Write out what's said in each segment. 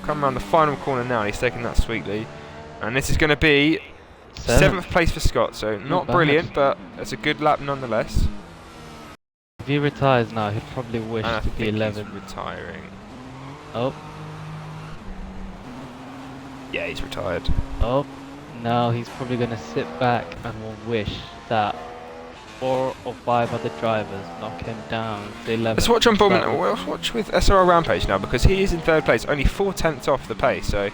come around the final corner now, and he's taking that sweetly. And this is going to be 7th place for Scott, so not brilliant, but it's a good lap nonetheless. If he retires now, he'd probably wish to be 11th. He's retiring. Oh. Yeah, he's retired. Oh, now he's probably going to sit back and will wish that 4 or 5 other drivers knock him down to 11th. Let's watch on Bowman. Let's watch with SRL Rampage now, because he is in 3rd place, only 4/10 off the pace, so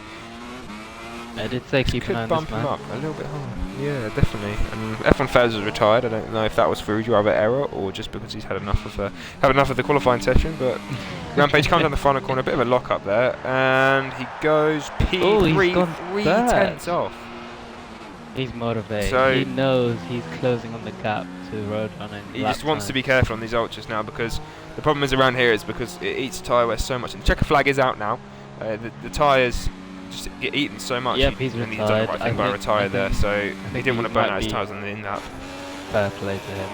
I did say keep an eye on this man. Could bump him up a little bit higher. Yeah, definitely. And F1 Fez is retired. I don't know if that was through driver error or just because he's had enough of the qualifying session. But Rampage comes down the final corner, a bit of a lock up there, and he goes P3, 3/10 off. He's motivated. So he knows he's closing on the gap to Roadrunner. He just wants to be careful on these ultras now, because the problem is around here is because it eats tyre wear so much. And the checker flag is out now. The tyres just get eaten so much. Yep, he's retired. And he's done the right thing by retiring there, so he didn't want to burn out his tyres on the in-lap. Fair play to him.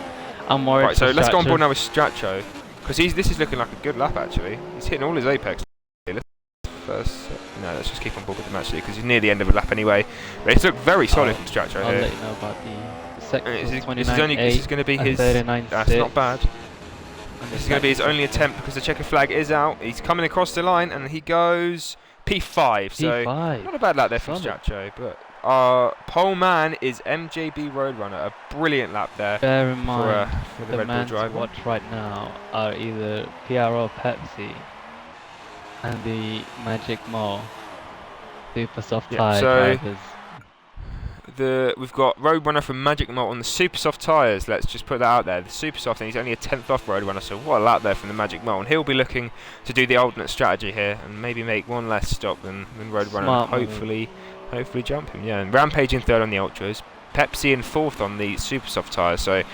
I'm worried. Right, so let's go on board now with Stracho, because this is looking like a good lap actually. He's hitting all his apex. No, let's just keep on board with him actually, because he's near the end of a lap anyway. But it's looked very solid from Stracho here. I'll let you know about the second. This is going to be his. That's not bad. This is going to be his only attempt, because the checker flag is out. He's coming across the line and he goes P5. So not a bad lap there from Stracho, but pole man is MJB Roadrunner. A brilliant lap there. Bear in mind, for the Red Bull driver. To watch right now are either PRO Pepsi and the Magic Mall super soft tyre drivers. We've got Roadrunner from Magic Malt on the super soft tyres. Let's just put that out there. The super soft, and he's only a 10th off Roadrunner, so what a lap there from the Magic Malt. And he'll be looking to do the alternate strategy here and maybe make one less stop than Roadrunner, and hopefully jump him. Yeah, and Rampage in 3rd on the ultras, Pepsi in 4th on the super soft tyres. So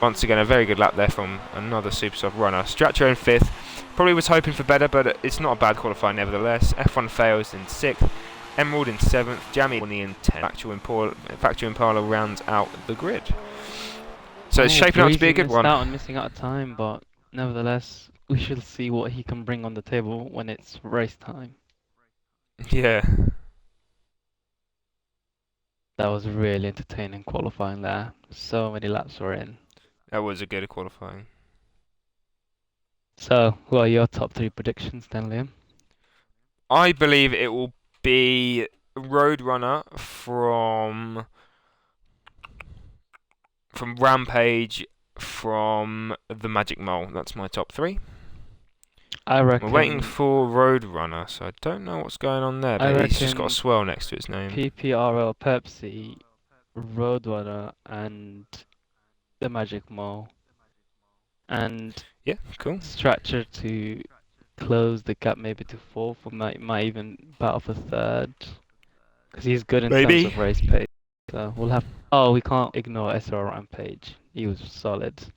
once again, a very good lap there from another super soft runner. Stracho in 5th. Probably was hoping for better, but it's not a bad qualifying nevertheless. F1 Fails in 6th. Emerald in 7th, Jamie in 10th. Factory Impala rounds out the grid. So it's shaping up to be a good one. Out and missing out of time, but nevertheless, we shall see what he can bring on the table when it's race time. Yeah. That was really entertaining qualifying there. So many laps were in. That was a good qualifying. So, what are your top 3 predictions then, Liam? I believe it will be Roadrunner from Rampage, from the Magic Mole. That's my top 3. I reckon we're waiting for Roadrunner, so I don't know what's going on there, but he's just got a swirl next to his name. PPRL Pepsi, Roadrunner, and the Magic Mole. And yeah, cool. Stracho to close the gap maybe to 4th, or might even battle for 3rd, because he's good in terms of race pace. So we'll have. Oh, we can't ignore SRL Rampage. He was solid.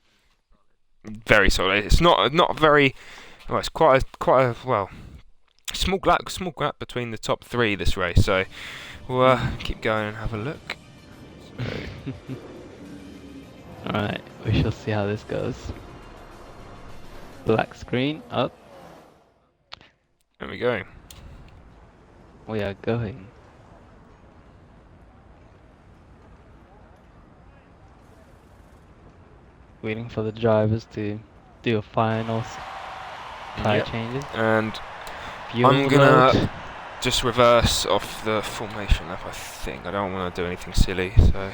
Very solid. It's not very. Well, it's quite a small gap between the top 3 this race. So we'll keep going and have a look. All right, we shall see how this goes. Black screen up. There we go. We are going. Waiting for the drivers to do a final tyre changes. And I'm gonna just reverse off the formation lap, I think. I don't want to do anything silly, so.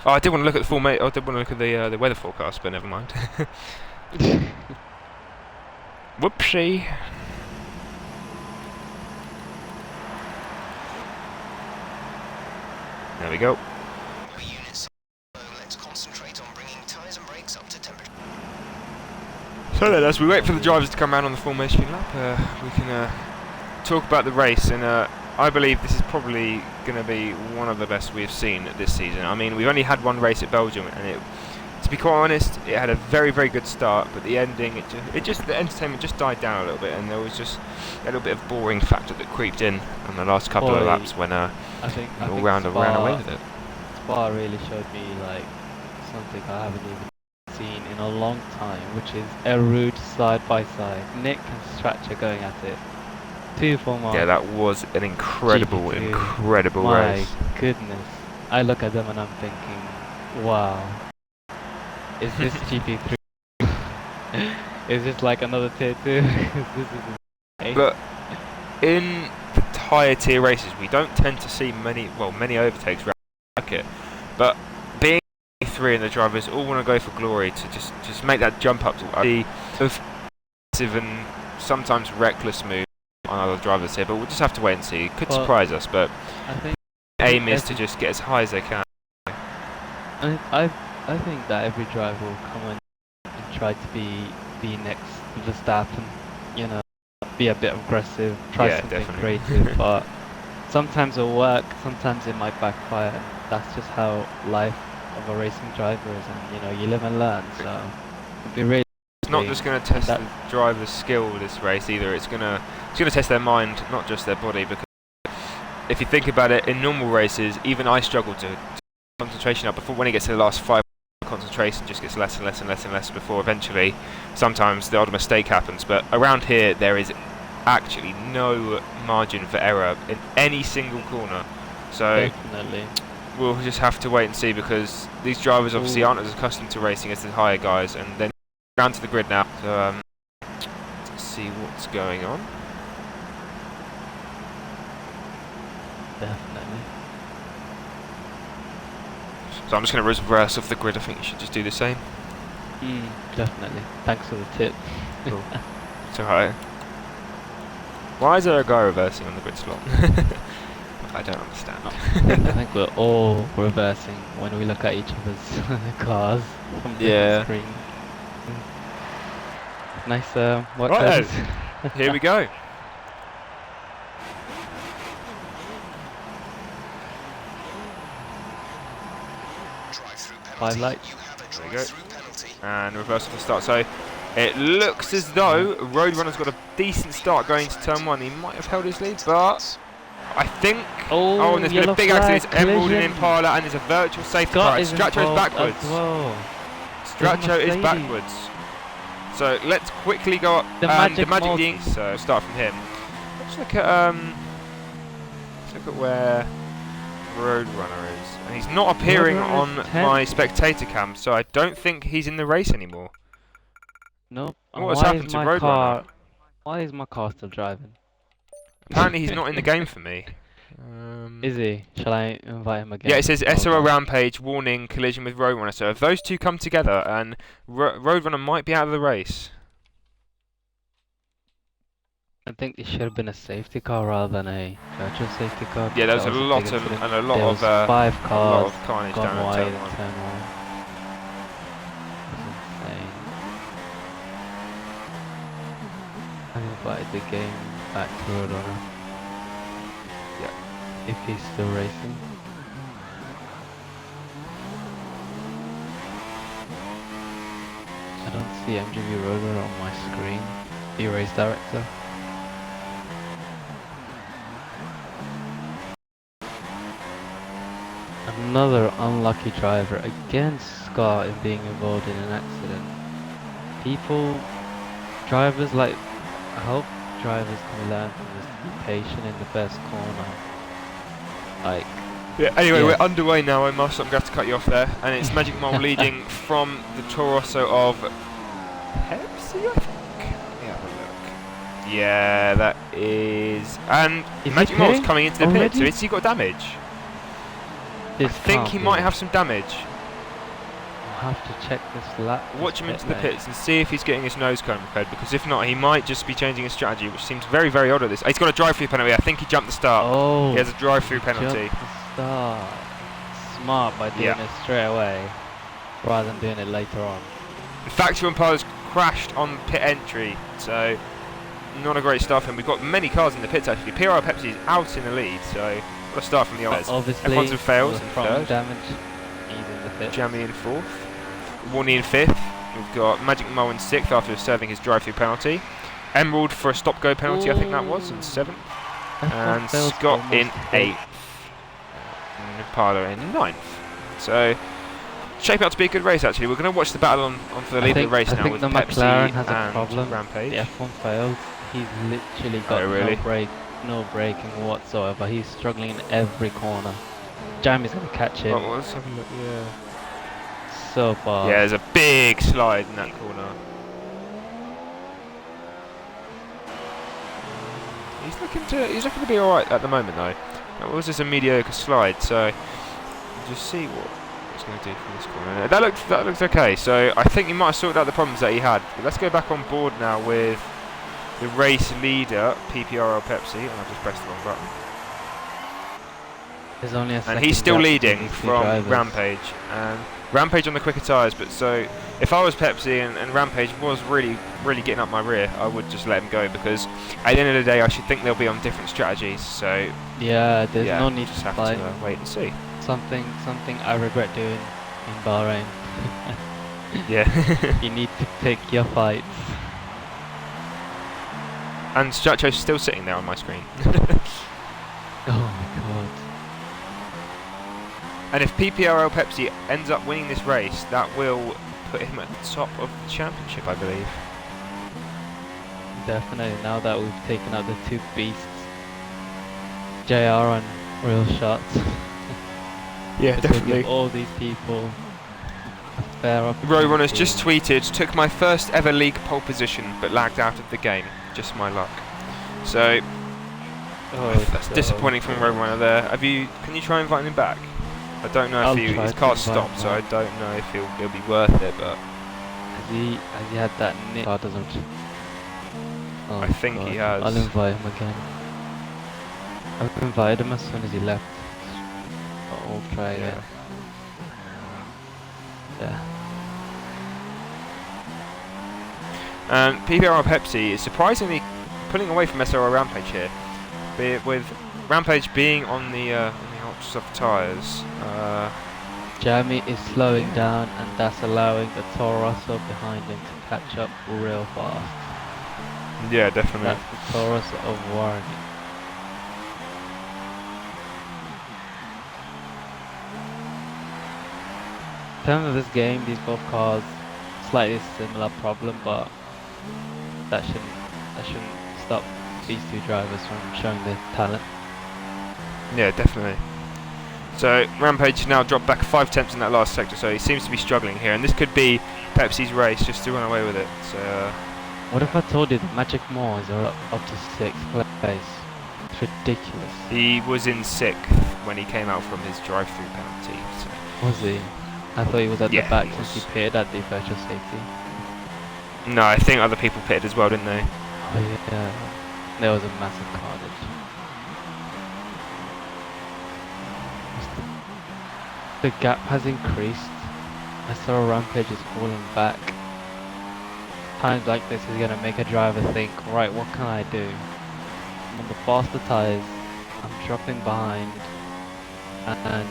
Oh, I did want to look at the formation. I did want to look at the weather forecast, but never mind. Whoopsie. There we go. Let's concentrate on bringing tyres and brakes up to temperature. So then, as we wait for the drivers to come around on the formation lap, we can talk about the race. And I believe this is probably going to be one of the best we've seen this season. I mean, we've only had one race at Belgium, and to be quite honest, it had a very, very good start, but the ending, the entertainment just died down a little bit, and there was just a little bit of boring factor that creeped in on the last couple of laps when I think ran away with it. Spa really showed me like something I haven't even seen in a long time, which is a rude side by side. Nick and Stracho going at it. 2 for my Yeah, that was an incredible, GP3. incredible My race. goodness. I look at them and I'm thinking, wow, is this GP3? Is this like another tier 2? This is But in the higher tier races, we don't tend to see many overtakes around the circuit. But being 3 and the drivers all want to go for glory to just make that jump up to the offensive and sometimes reckless move on other drivers here. But we'll just have to wait and see. It could surprise us, but I think aim is to just get as high as they can. I think that every driver will come in and try to be next to the staff and, you know, be a bit aggressive, try something creative, but sometimes it'll work, sometimes it might backfire, and that's just how life of a racing driver is, and you know, you live and learn, so it'd be really... It's not just going to test the driver's skill this race either, it's going to test their mind, not just their body, because if you think about it, in normal races, even I struggle to concentration up before when it gets to the last 5. Concentration just gets less and less and less and less before eventually sometimes the odd mistake happens, but around here there is actually no margin for error in any single corner, so definitely we'll just have to wait and see, because these drivers obviously aren't as accustomed to racing as the higher guys, and then round to the grid now, so let's see what's going on. Definitely. So I'm just going to reverse off the grid. I think you should just do the same. Definitely. Thanks for the tip. Cool. It's alright. Why is there a guy reversing on the grid slot? I don't understand. I think we're all reversing when we look at each other's cars from the screen. Nice work. Right, here we go. Five lights. There we go. And reverse off the start. So it looks as though Roadrunner's got a decent start going to turn 1. He might have held his lead, but I think... Oh, and there's been a big accident. It's Emerald and Impala, and there's a virtual safety car. Stracho's backwards. Stracho is backwards. So let's quickly go up. The Magic King. So we'll start from him. Let's look at where Roadrunner is. And he's not appearing on my spectator cam, so I don't think he's in the race anymore. Nope. What's happened to Roadrunner? Why is my car still driving? Apparently he's not in the game for me. Is he? Shall I invite him again? Yeah, it says SRL Rampage, warning, collision with Roadrunner. So if those two come together, and Roadrunner might be out of the race. I think it should have been a safety car rather than a virtual safety car. Yeah, there's a lot of 5 cars carnage gone down wide in in turn 1. That's insane. I invited the game back to Roadrunner. Yeah. If he's still racing. I don't see MGB Roadrunner on my screen. The race director. Another unlucky driver against Scott in being involved in an accident. Drivers like, I hope drivers can learn from this to be patient in the first corner. Like, yeah, anyway, we're underway now, I'm going to have to cut you off there. And it's Magic Mole leading from the Torosso of Pepsi, I think? Let me have a look. Yeah, that is... And Magic Mole's coming into the pit, so has he got damage? I think he might have some damage. I'll have to check this lap. Watch him into the pits and see if he's getting his nose cone repaired, because if not, he might just be changing his strategy, which seems very, very odd at this. He's got a drive-through penalty. I think he jumped the start. Oh, he has a drive-through penalty. Jumped the start. Smart by doing it straight away, rather than doing it later on. The Factory Impala's crashed on pit entry, so not a great start for him. We've got many cars in the pits actually. PRL Pepsi is out in the lead, so what a start from the others. Obviously, F1 fails in third. Damage. He's in the pit. Jamie in fourth. Warney in fifth. We've got Magic Mo in sixth after serving his drive-through penalty. Emerald for a stop-go penalty, I think that was, in seventh. And Scott in eighth. And Impala in ninth. So, shaping up to be a good race actually. We're going to watch the battle on for the lead of the race now with Pepsi McLaren has a and problem. Rampage. The F1 failed. He's literally got no braking whatsoever. He's struggling in every corner. Jamie's gonna catch him. Oh, let's have a look. Yeah. So far. Yeah, there's a big slide in that corner. He's looking to be all right at the moment though. That was just a mediocre slide, so we'll just see what he's going to do from this corner. That looked okay. So I think he might have sorted out the problems that he had. But let's go back on board now with the race leader, PPRL Pepsi, and I've just pressed the wrong button. There's only a and he's still leading from Rampage. And Rampage on the quicker tyres, but so if I was Pepsi and Rampage was really getting up my rear, I would just let him go, because at the end of the day I should think they'll be on different strategies. So yeah, there's no need just to have fight. to wait and see. Something I regret doing in Bahrain. Yeah. You need to pick your fights. And Stracho's still sitting there on my screen. Oh my god. And if PPRL Pepsi ends up winning this race, that will put him at the top of the championship, I believe. Definitely, now that we've taken out the two beasts, JR and Real Shots. Yeah, definitely. Give all these people a fair opportunity. Roadrunner's just tweeted, took my first ever league pole position, but lagged out of the game. Just my luck. So, that's disappointing from Roadrunner there. Can you try inviting him back? I don't know if his car's stopped, so I don't know if he'll be worth it, but... Has he had that nick? Car doesn't... Oh I think he has. I'll invite him again. I've invited him as soon as he left. I'll try again. Yeah. And PPR Pepsi is surprisingly pulling away from SRL Rampage here, with Rampage being on the soft tyres. Jamie is slowing down, and that's allowing the Toro Rosso behind him to catch up real fast. Yeah, definitely. That's the Toro Rosso of warning. In terms of this game, these both cars slightly similar problem, but that shouldn't stop these two drivers from showing their talent. Yeah, definitely. So Rampage now dropped back 5 tenths in that last sector, so he seems to be struggling here, and this could be Pepsi's race just to run away with it. So what if I told you the Magic Moors are up to 6th place? It's ridiculous. He was in 6th when he came out from his drive-through penalty. So. Was he? I thought he was at the back since he pitted at the virtual safety. No, I think other people pitted as well, didn't they? Oh yeah, there was a massive carnage. The gap has increased. I saw Rampage is falling back. Times like this is going to make a driver think, right, what can I do? I'm on the faster tyres, I'm dropping behind, and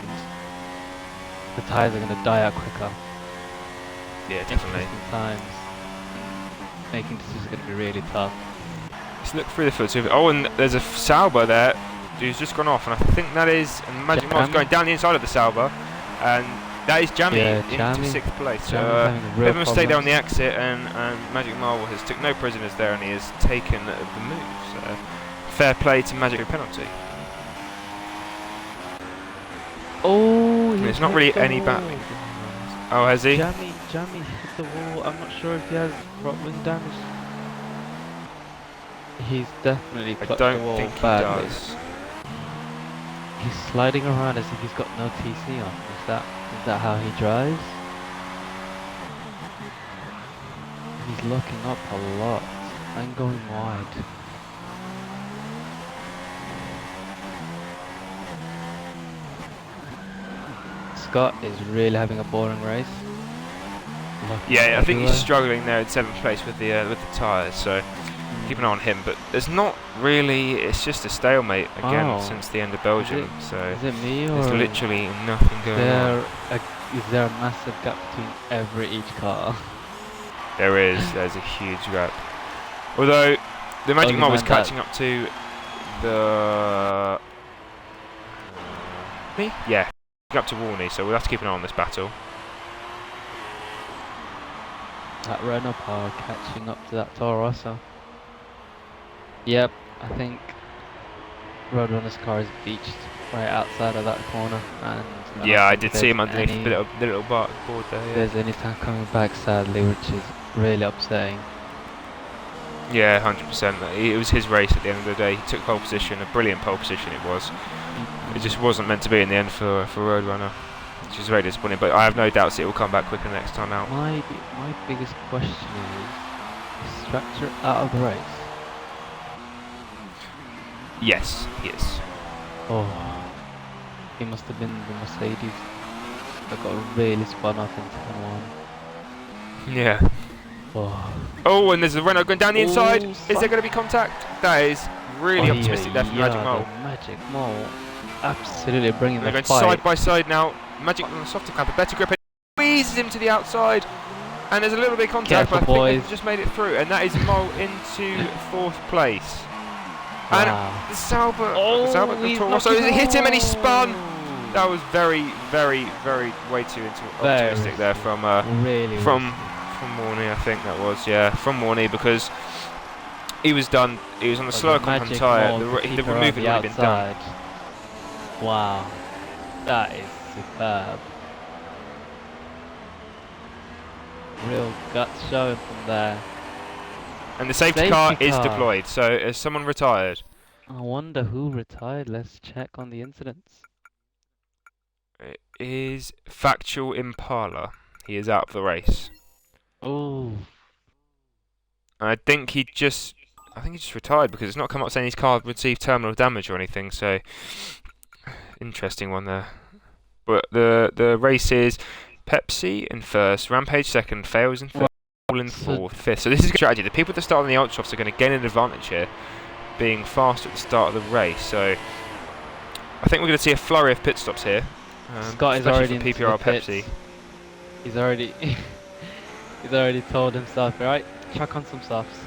the tyres are going to die out quicker. Yeah, definitely. Times, making decisions is going to be really tough. Let's look through the footage. Oh, and there's a Sauber there who's just gone off, and I think that is Magic Moss going down the inside of the Sauber, and that is Jamie into 6th place. So bit of a mistake there on the exit, and Magic Marvel has took no prisoners there, and he has taken the move. So fair play to Magic penalty. Oh, there's not really any battling. Oh, has he? Jamie hit the wall. I'm not sure if he has front wing damage. He's definitely cut the wall. I don't think he does. He's sliding around as if he's got no TC on. Is that how he drives? He's looking up a lot and going wide. Scott is really having a boring race. Yeah, I think he's struggling there in 7th place with the tyres, so keep an eye on him. But there's not really, it's just a stalemate again since the end of Belgium. Is it me, or there's literally nothing going on. Is there a massive gap between each car? There's a huge gap. Although the Magic Mob is catching up to the yeah, up to Warney, so we'll have to keep an eye on this battle. That Renault power catching up to that Toro Rosso. Yep, I think Roadrunner's car is beached right outside of that corner, and I don't Yeah, I think did see him underneath any, the little board there. Yeah. there's any time coming back, sadly, which is really upsetting. Yeah, 100%. It was his race at the end of the day. He took pole position, a brilliant pole position it was. It just wasn't meant to be in the end for Roadrunner, which is very disappointing. But I have no doubts it will come back quicker next time out. My biggest question is Structure out of the race? Yes, he is. Oh, he must have been the Mercedes that got really spun off in turn 1. Yeah. Oh, And there's a Renault going down the inside. Is there going to be contact? That is really optimistic there from Magic Mole. Magic Mole, absolutely bringing They're the going fight. side by side now. Magic on the softer cap, a better grip, and squeezes him to the outside. And there's a little bit of contact, Careful, but I think boys. they've just made it through. And that is Mole into 4th place. And Wow. the Sauber, Rosso, he hit him and he spun. That was very, very, very way too optimistic there from really from Warney, I think that was, yeah, from Warney, because he was done. He was on the slower compound tyre. The remove had already been done. Wow, that is superb. Real guts showing from there. And the safety car is deployed, so has someone retired? I wonder who retired. Let's check on the incidents. It is Factual Impala. He is out of the race. Oh. I think he just retired because it's not come up saying his car received terminal damage or anything. So interesting one there. But the race is Pepsi in 1st, Rampage 2nd, Fails in 3rd, All in 4th, 5th. So this is a good strategy. The people that start on the ultras are going to gain an advantage here, being fast at the start of the race. So I think we're going to see a flurry of pit stops here. Scott is already in PPR Pepsi. He's already he's already told himself, right, chuck on some softs.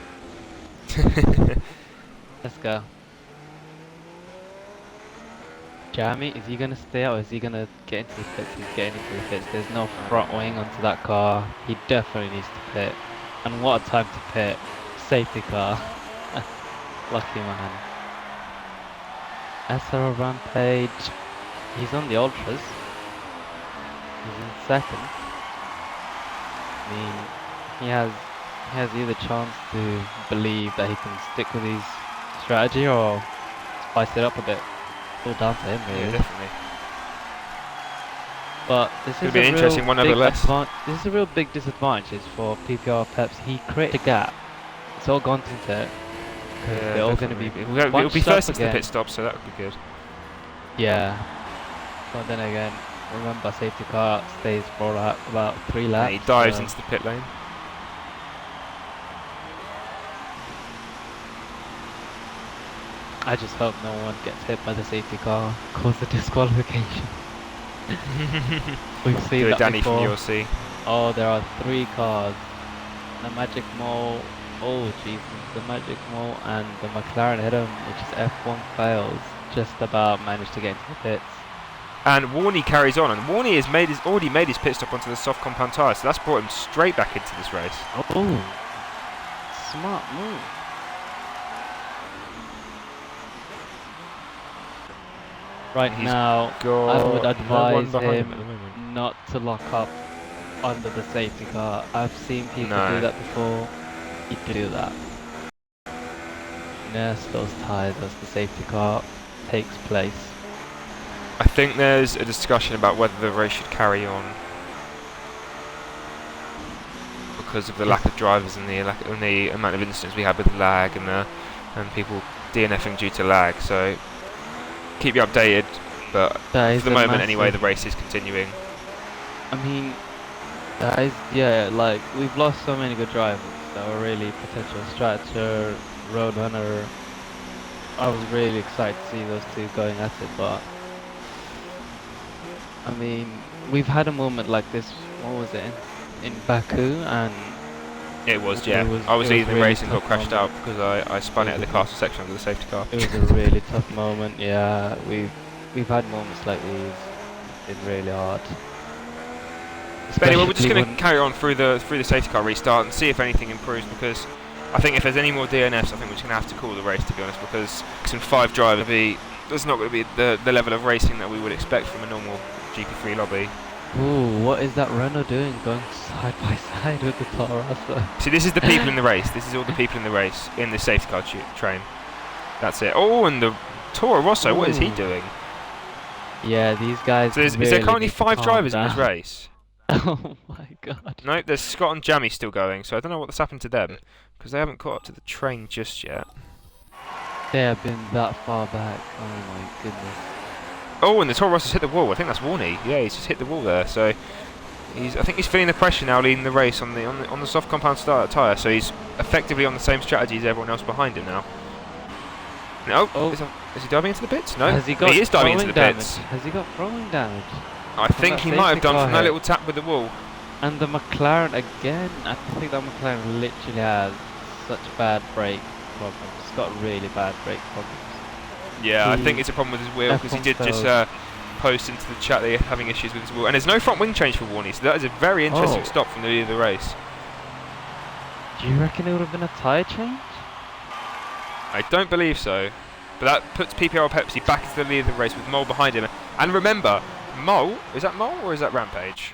Let's go. Jeremy, is he gonna stay out or is he gonna get into the pits? He's getting into the pits. There's no front wing onto that car. He definitely needs to pit. And what a time to pit. Safety car. Lucky man. SRL Rampage. He's on the ultras. He's in 2nd. I mean, he has either chance to believe that he can stick with his strategy or spice it up a bit. All down to him, really. Yeah, definitely. But this is an interesting one, nevertheless. This is a real big disadvantage for PPR Peps. He created a gap. It's all gone into it. Yeah, they're all going to be. It'll be first into the pit stop, so that would be good. Yeah. But then again, remember, safety car stays for about 3 laps. And he dives into the pit lane. I just hope no one gets hit by the safety car, cause a disqualification. We've seen Good, that Danny before. from ULC. Oh, there are 3 cars. The Magic Mole, oh Jesus, the Magic Mole and the McLaren ahead of him, which is F1 fails, just about managed to get into the pits. And Warney carries on, and Warney has already made his pit stop onto the soft compound tyre, so that's brought him straight back into this race. Oh, smart move. Right now, I would advise him not to lock up under the safety car. I've seen people do that before. You do that. Nurse those tyres as the safety car takes place. I think there's a discussion about whether the race should carry on because of the lack of drivers and the amount of incidents we had with lag and people DNFing due to lag. So keep you updated, but for the moment anyway, the race is continuing. I mean, guys, yeah, like we've lost so many good drivers that were really potential. Stratcher, Roadrunner. I was really excited to see those 2 going at it, but I mean, we've had a moment like this. What was it in Baku? And it was, yeah. I was leading the race and got crashed out because I spun it at the castle section of the safety car. It was a really tough moment. Yeah, we've had moments like these. It's been really hard. But anyway, we're just going to carry on through the safety car restart and see if anything improves, because I think if there's any more DNFs, I think we're just going to have to call the race, to be honest, because in 5 drivers, there's not going to be the level of racing that we would expect from a normal GP3 lobby. Ooh, what is that Renault doing, going side by side with the Toro Rosso? See, this is the people in the race. This is all the people in the race in the safety car train. That's it. Oh, and the Toro Rosso, what is he doing? Yeah, these guys. So is there currently 5 drivers in this race? Oh my god. No, there's Scott and Jammy still going, so I don't know what's happened to them, because they haven't caught up to the train just yet. They have been that far back. Oh my goodness. Oh, and the Toro Rosso's hit the wall. I think that's Warney. Yeah, he's just hit the wall there. So I think he's feeling the pressure now, leading the race on the soft compound tyre. So he's effectively on the same strategy as everyone else behind him now. No, is he diving into the pits? No, he is diving into the pits. Has he got throwing damage? I think he might have done from that little tap with the wall. And the McLaren again. I think that McLaren literally has such bad brake problems. It's got really bad brake problems. Yeah, I think it's a problem with his wheel, because he did just post into the chat that he's having issues with his wheel. And there's no front wing change for Warney, so that is a very interesting stop from the lead of the race. Do you reckon it would have been a tyre change? I don't believe so. But that puts PPR Pepsi back into the lead of the race with Mole behind him. And remember, Mole, is that Mole or is that Rampage?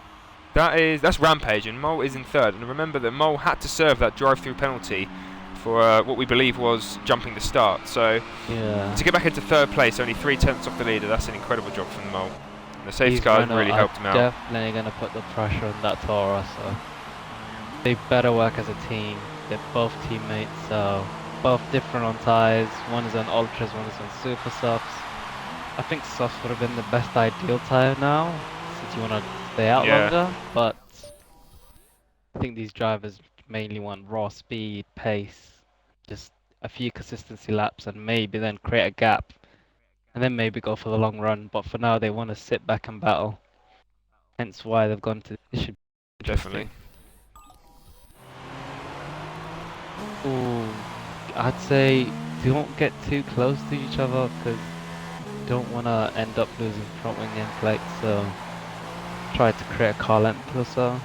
That's Rampage, and Mole is in 3rd. And remember that Mole had to serve that drive-through penalty for what we believe was jumping the start. So to get back into 3rd place, only 3/10 off the leader, that's an incredible job from Mole. And the safety car really helped him out. Definitely going to put the pressure on that Toro, so they better work as a team. They're both teammates, so both different on tyres. One is on ultras, one is on super softs. I think softs would have been the best ideal tyre now, since you want to stay out longer, but I think these drivers mainly want raw speed, pace, just a few consistency laps, and maybe then create a gap, and then maybe go for the long run. But for now, they want to sit back and battle. Hence why they've gone to. This should be interesting. Definitely. Ooh, I'd say don't get too close to each other, because you don't want to end up losing front wing end plates. So try to create a car length or so.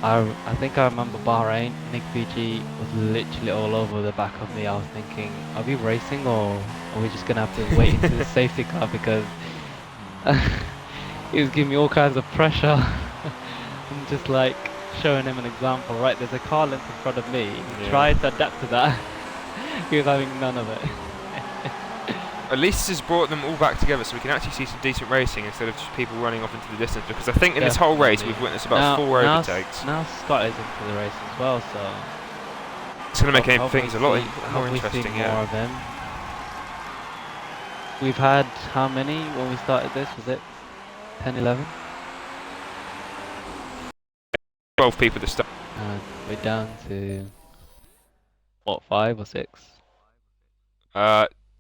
I think I remember Bahrain, Nick VG was literally all over the back of me. I was thinking, are we racing or are we just going to have to wait into the safety car, because he was giving me all kinds of pressure. I'm just like showing him an example, right, there's a car length in front of me. He tried to adapt to that. He was having none of it. At least this has brought them all back together, so we can actually see some decent racing instead of just people running off into the distance, because I think in this whole race we've witnessed about 4 overtakes. Now Scott is into the race as well, so it's going to make things a lot more interesting. More of him. We've had how many when we started this? Was it 10, 11? 12 people to start. We're down to what, 5 or 6?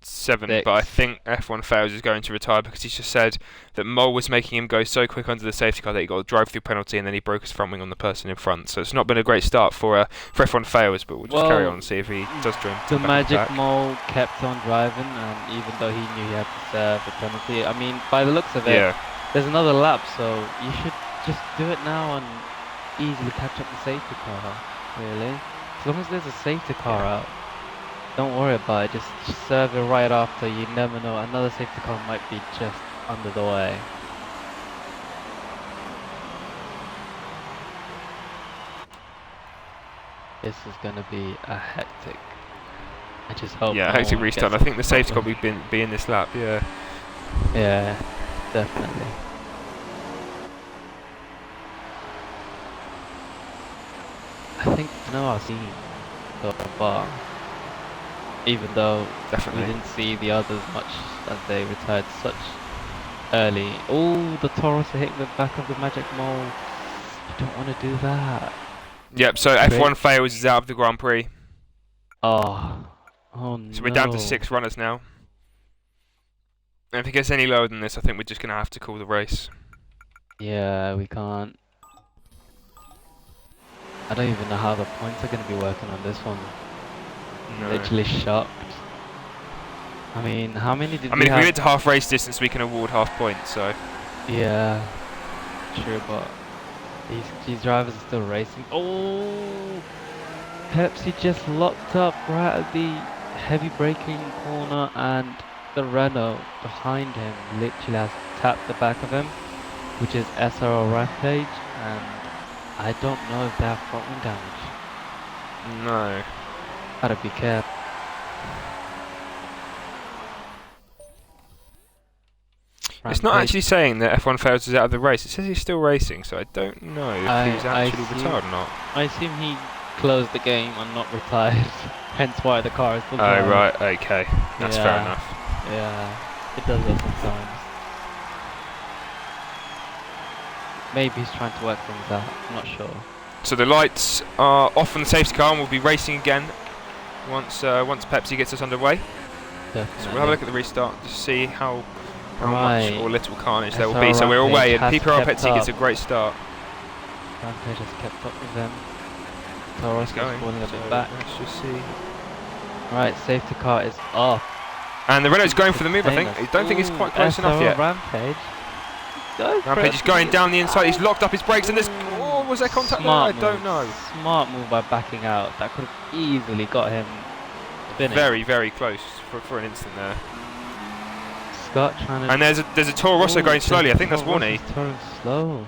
7, 6. but I think F1 Fails is going to retire, because he's just said that Mole was making him go so quick under the safety car that he got a drive-through penalty, and then he broke his front wing on the person in front. So it's not been a great start for F1 Fails, but we'll just carry on and see if he does join. The Magic Mole kept on driving, and even though he knew he had to serve the penalty, I mean, by the looks of it, there's another lap, so you should just do it now and easily catch up the safety car, really. As long as there's a safety car out. Don't worry about it, just serve it right after. You never know, another safety car might be just under the way. This is going to be a hectic. I just hope. Yeah, hectic restart. I think the safety car will be in this lap, yeah. Yeah, definitely. I think I've seen so far. Even though we didn't see the others much as they retired such early. Oh, the Taurus are hitting the back of the Magic Mole. You don't want to do that. Yep, so F1 Fails is out of the Grand Prix. Oh no. So we're down to 6 runners now. And if it gets any lower than this, I think we're just going to have to call the race. Yeah, we can't. I don't even know how the points are going to be working on this one. No. Literally shocked. I mean, how many did we have? if we get to half race distance, we can award half points, so. Yeah, true, but these drivers are still racing. Oh! Pepsi just locked up right at the heavy braking corner, and the Renault behind him literally has tapped the back of him, which is SRL Rampage, and I don't know if they have front wing damage. No. Gotta be careful. It's not actually saying that F1 Fails is out of the race. It says he's still racing, so I don't know if he's actually retired or not. I assume he closed the game and not retired, hence why the car is still driving. driving. Right, okay. That's fair enough. Yeah, it does that sometimes. Maybe he's trying to work things out, I'm not sure. So the lights are off on the safety car and we'll be racing again once Pepsi gets us underway. Definitely. So we'll have a look at the restart to see how Right. much or little carnage there will SRL be. So we're away, and Rampage PPR has Pepsi kept gets a great start. Rampage has kept up with them. Taurus is falling a bit back. Let's just see. Right, safety car is off. And the Renault's going for the move, I think. I don't think it's quite close enough yet. Rampage. Rampage is going down the inside. He's locked up his brakes, and there's... Oh, was there contact there? I don't know. Smart move by backing out. That could have easily got him spinning. Very, very close for an instant there. Scott trying to... And there's a Toro Rosso going slowly. I think that's Warney. Turning slow.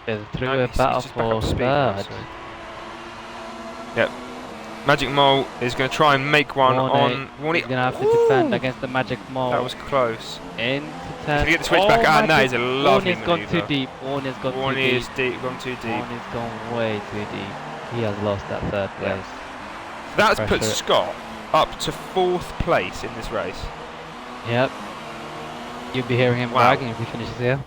There's a three-way battle for third. Yep. Magic Mole is going to try and make one on Warney. He's going to have to defend against the Magic Mole. That was close. Into 10. Can you get the switch back? And that is a lovely Warney's gone too deep. Warney's gone too deep. Gone too deep. Warney's gone way too deep. He has lost that third place. That's put Scott up to 4th place in this race. Yep. You'll be hearing him bragging if he finishes here.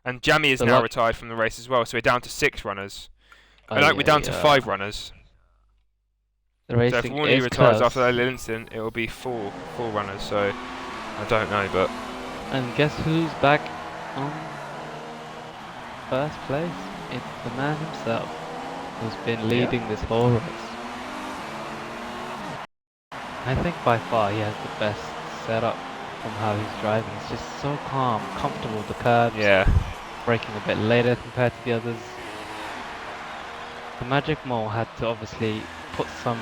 And Jamie is now retired from the race as well, so we're down to 6 runners. We're down to 5 runners. The racing so if Warney retires after that little incident, it will be 4 runners, so I don't know, but... And guess who's back on first place? It's the man himself, who's been leading this whole race. I think by far he has the best setup from how he's driving. It's just so calm, comfortable with the curbs. Yeah. Braking a bit later compared to the others. The Magic Mole had to obviously put some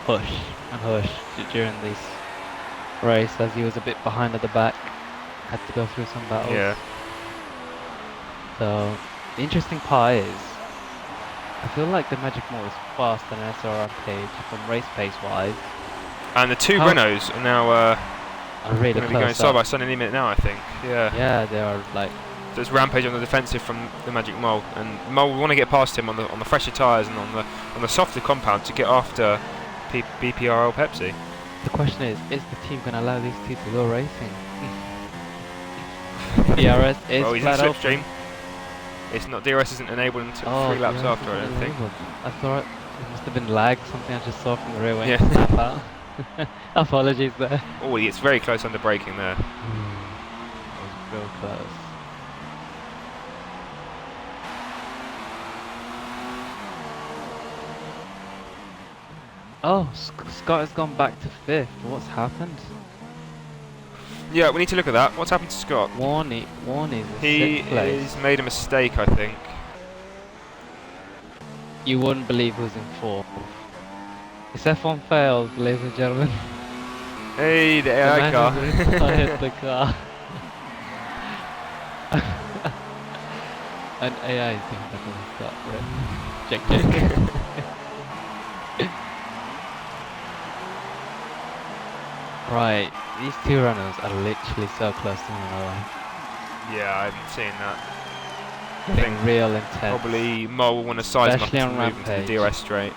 push and hush during this race as he was a bit behind at the back. Had to go through some battles. Yeah. So the interesting part is, I feel like the Magic Mole is faster than SRL Rampage from race pace wise. And the 2 Renaults are now really going to be going side by side any minute now, I think. Yeah. Yeah, they are like. There's Rampage on the defensive from the Magic Mole, and Mole will want to get past him on the fresher tyres and on the softer compound to get after BPRL Pepsi. The question is the team going to allow these two to go racing? DRS is he's in slipstream. It's not, DRS isn't enabled until 3 laps after, I don't think. I thought it must have been lag, something I just saw from the rear wing. Yeah. Apologies there. Oh, he gets very close under braking there. That was real close. Oh, Scott has gone back to 5th. What's happened? Yeah, we need to look at that. What's happened to Scott? Warney's He has made a mistake, I think. You wouldn't believe who's in 4th. It's F1 fails, ladies and gentlemen. Hey, the AI car. Hit the car. An AI is doing that when Scott. Check. Right, these 2 runners are literally so close to one another. Yeah, I haven't seen that. I think real intense. Probably Mo will want to size him up to move into the DRS straight.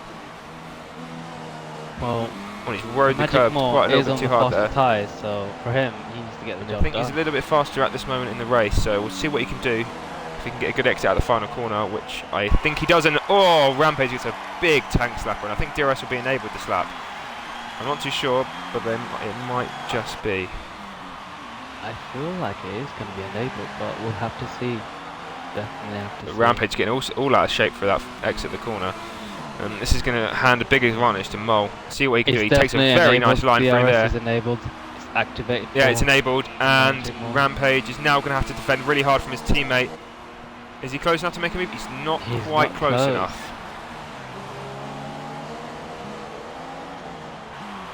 Well, he's worried the curve quite a little bit too hard there. Tyres, so for him, he needs to get the job done. I think he's a little bit faster at this moment in the race, so we'll see what he can do. If he can get a good exit out of the final corner, which I think he does. And Rampage gets a big tank slapper, and I think DRS will be enabled to slap. I'm not too sure, but then it might just be. I feel like it is going to be enabled, but we'll have to see. Definitely have to see. Rampage getting all out of shape for that exit of the corner. And this is going to hand a big advantage to Mole. See what he can do. He takes a very nice line through there. It's activated. Yeah, it's enabled, and Magic Mole. Rampage is now going to have to defend really hard from his teammate. Is he close enough to make a move? He's not quite close enough.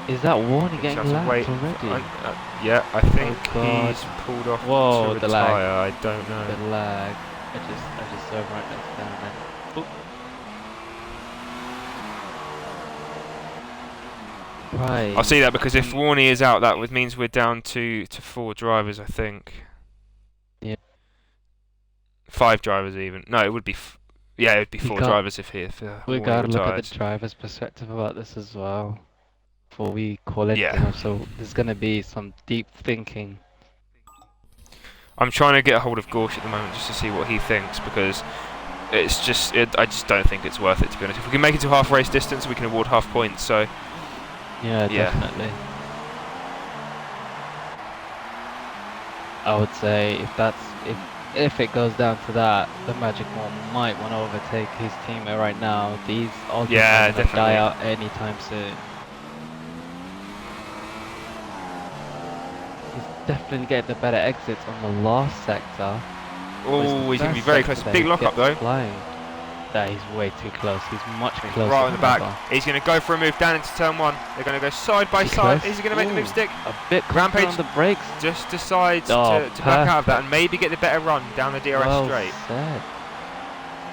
Is that Warney getting lapped already? Yeah, I think he's pulled off to retire. The lag. I don't know. The lag. I just served right next down then. Right. I'll see that, because if Warney is out, that means we're down to 4 drivers, I think. Yeah. 5 drivers even. No, it would be. Yeah, it would be 4 drivers if we gotta look at the driver's perspective about this as well before we call it. Yeah. So there's gonna be some deep thinking. I'm trying to get a hold of Gorsh at the moment just to see what he thinks, because it's just I just don't think it's worth it, to be honest. If we can make it to half race distance, we can award half points. So. Yeah, definitely. I would say if it goes down to that, the Magic Mole might want to overtake his teammate right now. These all die out anytime soon. He's definitely getting the better exits on the last sector. Oh, he's going to be very close. Big lock up though. Flying. That he's way too close. He's much closer. Right on the back. He's going to go for a move down into turn 1. They're going to go side by side. Is he going to make the move stick? A bit Rampage on the brakes. Just decides to back out of that and maybe get the better run down the DRS straight. Said.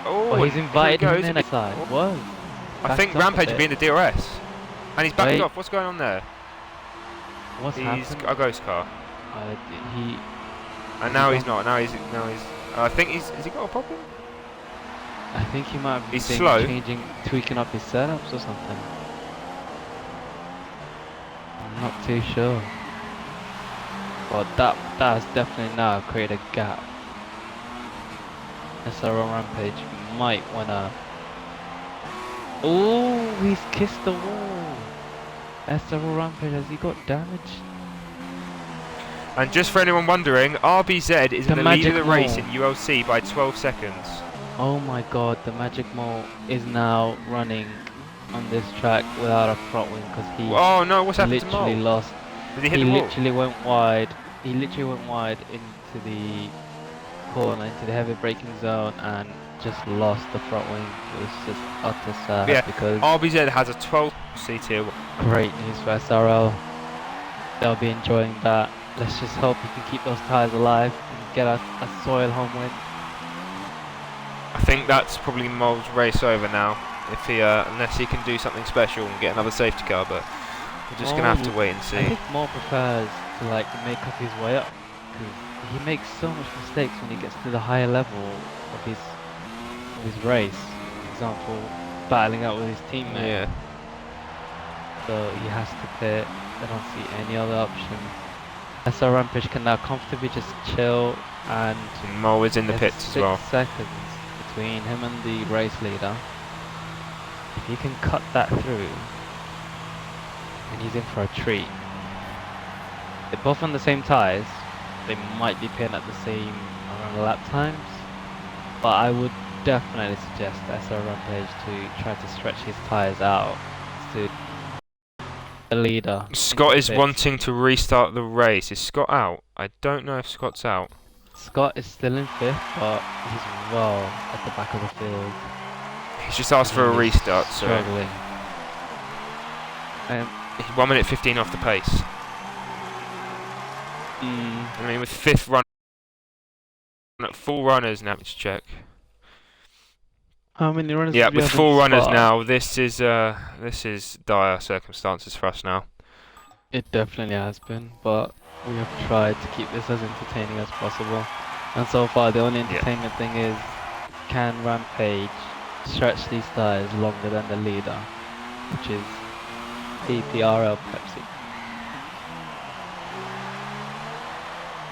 Oh, he's invited him in inside. Whoa. I think Rampage will be in the DRS. And he's backing off. What's going on there? He's a ghost car. And now he's not. Now he's. I think has he got a problem? I think he might be tweaking up his setups or something. I'm not too sure. But that has definitely now created a gap. SRL Rampage might wanna. Oh, he's kissed the wall. SRL Rampage, has he got damage? And just for anyone wondering, RBZ is in the lead of the race in ULC by 12 seconds. Oh my god, the Magic Mole is now running on this track without a front wing because he what's happened to Mole? lost. Did he hit the wall? Literally went wide. He literally went wide into the corner, into the heavy braking zone, and just lost the front wing. It was just utter sad because RBZ has a 12 seat here. Great news for SRL. They'll be enjoying that. Let's just hope he can keep those tyres alive and get a soil home win. I think that's probably Mole's race over now, if he unless he can do something special and get another safety car. But we're just gonna have to wait and see. I think Mole prefers to make up his way up because he makes so much mistakes when he gets to the higher level of his race. For example, battling out with his teammate. Yeah. So he has to pit. I don't see any other option. SR Rampage can now comfortably just chill, and Mole is in the pits as well. 6 seconds between him and the race leader. If he can cut that through, then he's in for a treat. They're both on the same tyres. They might be pitting at the same amount of lap times, but I would definitely suggest SR Rampage to try to stretch his tyres out to the leader. Scott is wanting to restart the race. Is Scott out? I don't know if Scott's out. Scott is still in 5th, but he's well at the back of the field. He's just asked for a restart, so struggling. He's 1 minute 15 off the pace. I mean, with 5th run, full runners now. Let's check. How many runners? Yeah, with 4 runners now, this is dire circumstances for us now. It definitely has been, but we have tried to keep this as entertaining as possible. And so far, the only entertainment thing is, can Rampage stretch these tyres longer than the leader, which is PPRL Pepsi.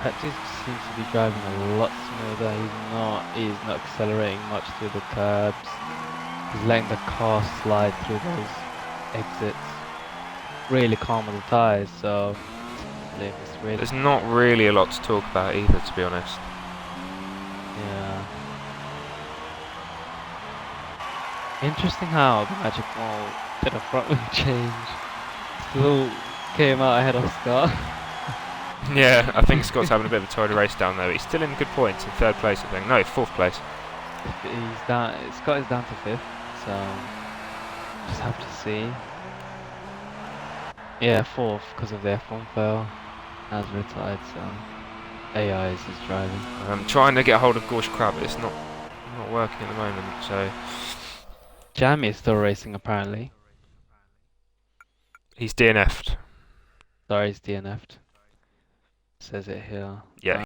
Pepsi seems to be driving a lot smoother. He's not accelerating much through the curbs. He's letting the car slide through those exits. Really calm on the tyres, so it's really. There's not really a lot to talk about either, to be honest. Yeah. Interesting how the Magic Mole did a front wing change. Still came out ahead of Scott. Yeah, I think Scott's having a bit of a tidy race down there, but he's still in good points, in 3rd place, I think. No, 4th place. He's down. Scott is down to 5th, so just have to see. Yeah, 4th because of the F1 fail. Has retired, so AI is his driving. I'm trying to get a hold of Gorsh Crab, but it's not working at the moment, so... Jamie is still racing apparently. He's DNF'd. Sorry, he's DNF'd. Says it here. Yeah.